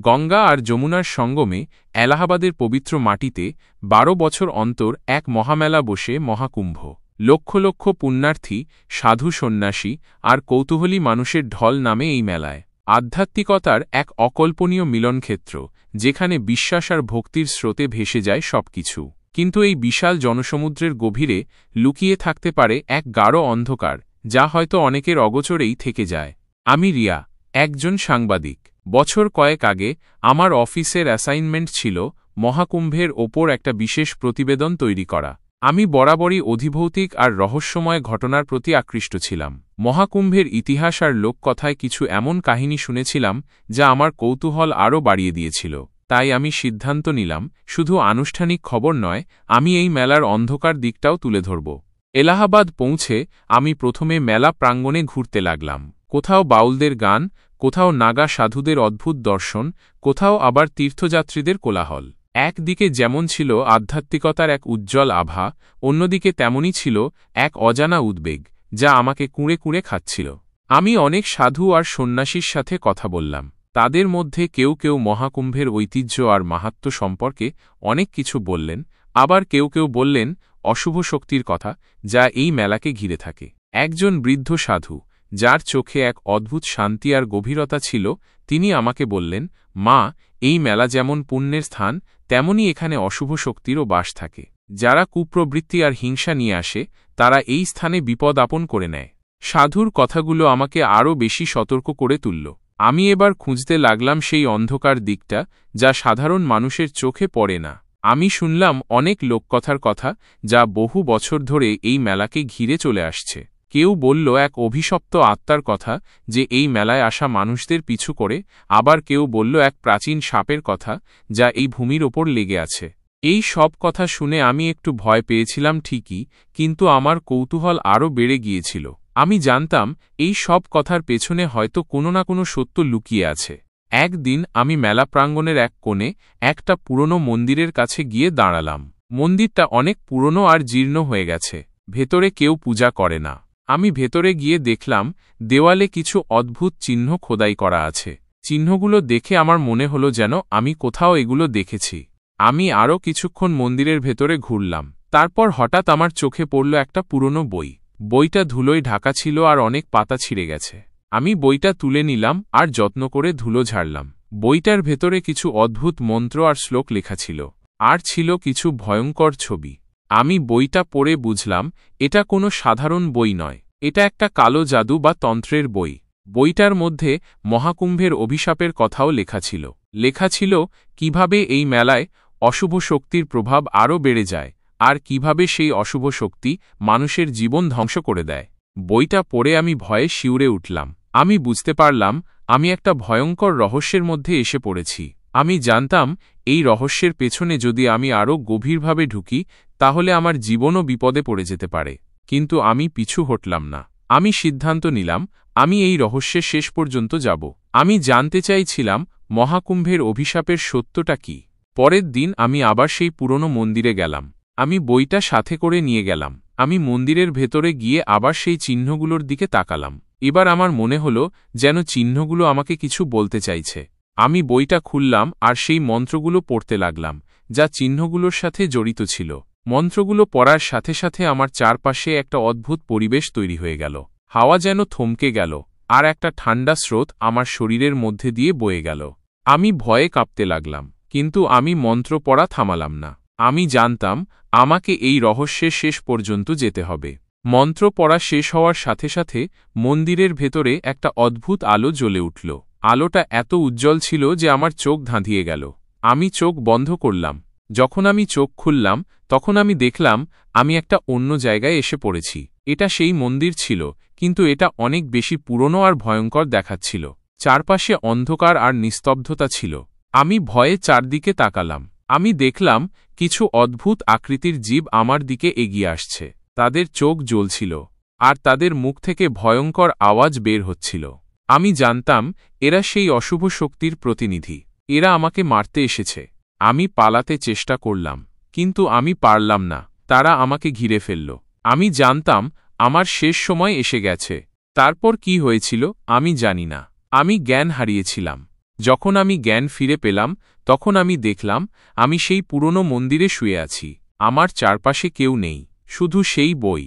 গঙ্গা আর যমুনার সঙ্গমে এলাহাবাদের পবিত্র মাটিতে ১২ বছর অন্তর এক মহামেলা বসে মহাকুম্ভ। লক্ষ লক্ষ পুণ্যার্থী, সাধু সন্ন্যাসী আর কৌতূহলী মানুষের ঢল নামে এই মেলায়। আধ্যাত্মিকতার এক অকল্পনীয় মিলনক্ষেত্র, যেখানে বিশ্বাস আর ভক্তির স্রোতে ভেসে যায় সবকিছু। কিন্তু এই বিশাল জনসমুদ্রের গভীরে লুকিয়ে থাকতে পারে এক গাঢ় অন্ধকার, যা হয়তো অনেকের অগোচরেই থেকে যায়। আমি রিয়া, একজন সাংবাদিক। বছর কয়েক আগে আমার অফিসের অ্যাসাইনমেন্ট ছিল মহাকুম্ভের ওপর একটা বিশেষ প্রতিবেদন তৈরি করা। আমি বরাবরই অধিভৌতিক আর রহস্যময় ঘটনার প্রতি আকৃষ্ট ছিলাম। মহাকুম্ভের ইতিহাস আর লোককথায় কিছু এমন কাহিনী শুনেছিলাম যা আমার কৌতূহল আরও বাড়িয়ে দিয়েছিল। তাই আমি সিদ্ধান্ত নিলাম, শুধু আনুষ্ঠানিক খবর নয়, আমি এই মেলার অন্ধকার দিকটাও তুলে ধরব। এলাহাবাদ পৌঁছে আমি প্রথমে মেলা প্রাঙ্গণে ঘুরতে লাগলাম। কোথাও বাউলদের গান, কোথাও নাগা সাধুদের অদ্ভুত দর্শন, কোথাও আবার তীর্থযাত্রীদের কোলাহল। একদিকে যেমন ছিল আধ্যাত্মিকতার এক উজ্জ্বল আভা, অন্যদিকে তেমনই ছিল এক অজানা উদ্বেগ, যা আমাকে কুঁড়ে কুঁড়ে খাচ্ছিল। আমি অনেক সাধু আর সন্ন্যাসীর সাথে কথা বললাম। তাদের মধ্যে কেউ কেউ মহাকুম্ভের ঐতিহ্য আর মাহাত্ম্য সম্পর্কে অনেক কিছু বললেন, আবার কেউ কেউ বললেন অশুভ শক্তির কথা, যা এই মেলাকে ঘিরে থাকে। একজন বৃদ্ধ সাধু, যার চোখে এক অদ্ভুত শান্তি আর গভীরতা ছিল, তিনি আমাকে বললেন, মা, এই মেলা যেমন পুণ্যের স্থান, তেমনি এখানে অশুভ শক্তিরও বাস থাকে। যারা কুপ্রবৃত্তি আর হিংসা নিয়ে আসে, তারা এই স্থানে বিপদ আপন করে নেয়। সাধুর কথাগুলো আমাকে আরও বেশি সতর্ক করে তুলল। আমি এবার খুঁজতে লাগলাম সেই অন্ধকার দিকটা, যা সাধারণ মানুষের চোখে পড়ে না। আমি শুনলাম অনেক লোককথার কথা, যা বহু বছর ধরে এই মেলাকে ঘিরে চলে আসছে। কেউ বলল এক অভিশপ্ত আত্মার কথা, যে এই মেলায় আসা মানুষদের পিছু করে, আবার কেউ বলল এক প্রাচীন সাপের কথা, যা এই ভূমির ওপর লেগে আছে। এই সব কথা শুনে আমি একটু ভয় পেয়েছিলাম ঠিকই, কিন্তু আমার কৌতূহল আরও বেড়ে গিয়েছিল। আমি জানতাম এই সব কথার পেছনে হয়তো কোনো না কোনো সত্য লুকিয়ে আছে। একদিন আমি মেলা প্রাঙ্গণের এক কোণে একটা পুরনো মন্দিরের কাছে গিয়ে দাঁড়ালাম। মন্দিরটা অনেক পুরনো আর জীর্ণ হয়ে গেছে। ভেতরে কেউ পূজা করে না। আমি ভেতরে গিয়ে দেখলাম দেওয়ালে কিছু অদ্ভুত চিহ্ন খোদাই করা আছে। চিহ্নগুলো দেখে আমার মনে হলো যেন আমি কোথাও এগুলো দেখেছি। আমি আরও কিছুক্ষণ মন্দিরের ভেতরে ঘুরলাম। তারপর হঠাৎ আমার চোখে পড়ল একটা পুরনো বই। বইটা ধুলোয় ঢাকা ছিল আর অনেক পাতা ছিঁড়ে গেছে। আমি বইটা তুলে নিলাম আর যত্ন করে ধুলো ঝাড়লাম। বইটার ভেতরে কিছু অদ্ভুত মন্ত্র আর শ্লোক লেখা ছিল, আর ছিল কিছু ভয়ঙ্কর ছবি। আমি বইটা পড়ে বুঝলাম এটা কোনো সাধারণ বই নয়, এটা একটা কালো জাদু বা তন্ত্রের বই। বইটার মধ্যে মহাকুম্ভের অভিশাপের কথাও লেখা ছিল। লেখা ছিল কিভাবে এই মেলায় অশুভ শক্তির প্রভাব আরও বেড়ে যায়, আর কিভাবে সেই অশুভ শক্তি মানুষের জীবন ধ্বংস করে দেয়। বইটা পড়ে আমি ভয়ে শিউরে উঠলাম। আমি বুঝতে পারলাম আমি একটা ভয়ঙ্কর রহস্যের মধ্যে এসে পড়েছি। আমি জানতাম এই রহস্যের পেছনে যদি আমি আরও গভীরভাবে ঢুকি, তাহলে আমার জীবনও বিপদে পড়ে যেতে পারে। কিন্তু আমি পিছু হটলাম না। আমি সিদ্ধান্ত নিলাম আমি এই রহস্যের শেষ পর্যন্ত যাব। আমি জানতে চাইছিলাম মহাকুম্ভের অভিশাপের সত্যটা কি। পরের দিন আমি আবার সেই পুরনো মন্দিরে গেলাম। আমি বইটা সাথে করে নিয়ে গেলাম। আমি মন্দিরের ভেতরে গিয়ে আবার সেই চিহ্নগুলোর দিকে তাকালাম। এবার আমার মনে হলো যেন চিহ্নগুলো আমাকে কিছু বলতে চাইছে। আমি বইটা খুললাম আর সেই মন্ত্রগুলো পড়তে লাগলাম, যা চিহ্নগুলোর সাথে জড়িত ছিল। মন্ত্রগুলো পড়ার সাথে সাথে আমার চারপাশে একটা অদ্ভুত পরিবেশ তৈরি হয়ে গেল। হাওয়া যেন থমকে গেল, আর একটা ঠান্ডা স্রোত আমার শরীরের মধ্যে দিয়ে বয়ে গেল। আমি ভয়ে কাঁপতে লাগলাম, কিন্তু আমি মন্ত্র পড়া থামালাম না। আমি জানতাম আমাকে এই রহস্যের শেষ পর্যন্ত যেতে হবে। মন্ত্র পড়া শেষ হওয়ার সাথে সাথে মন্দিরের ভেতরে একটা অদ্ভুত আলো জ্বলে উঠল। আলোটা এত উজ্জ্বল ছিল যে আমার চোখ ধাঁধিয়ে গেল। আমি চোখ বন্ধ করলাম। যখন আমি চোখ খুললাম, তখন আমি দেখলাম আমি একটা অন্য জায়গায় এসে পড়েছি। এটা সেই মন্দির ছিল, কিন্তু এটা অনেক বেশি পুরনো আর ভয়ঙ্কর দেখাচ্ছিল। চারপাশে অন্ধকার আর নিস্তব্ধতা ছিল। আমি ভয়ে চারদিকে তাকালাম। আমি দেখলাম কিছু অদ্ভুত আকৃতির জীব আমার দিকে এগিয়ে আসছে। তাদের চোখ জ্বলছিল, আর তাদের মুখ থেকে ভয়ঙ্কর আওয়াজ বের হচ্ছিল। আমি জানতাম এরা সেই অশুভ শক্তির প্রতিনিধি। এরা আমাকে মারতে এসেছে। আমি পালাতে চেষ্টা করলাম, কিন্তু আমি পারলাম না। তারা আমাকে ঘিরে ফেলল। আমি জানতাম আমার শেষ সময় এসে গেছে। তারপর কি হয়েছিল আমি জানি না। আমি জ্ঞান হারিয়েছিলাম। যখন আমি জ্ঞান ফিরে পেলাম তখন আমি দেখলাম আমি সেই পুরনো মন্দিরে শুয়ে আছি। আমার চারপাশে কেউ নেই, শুধু সেই বই।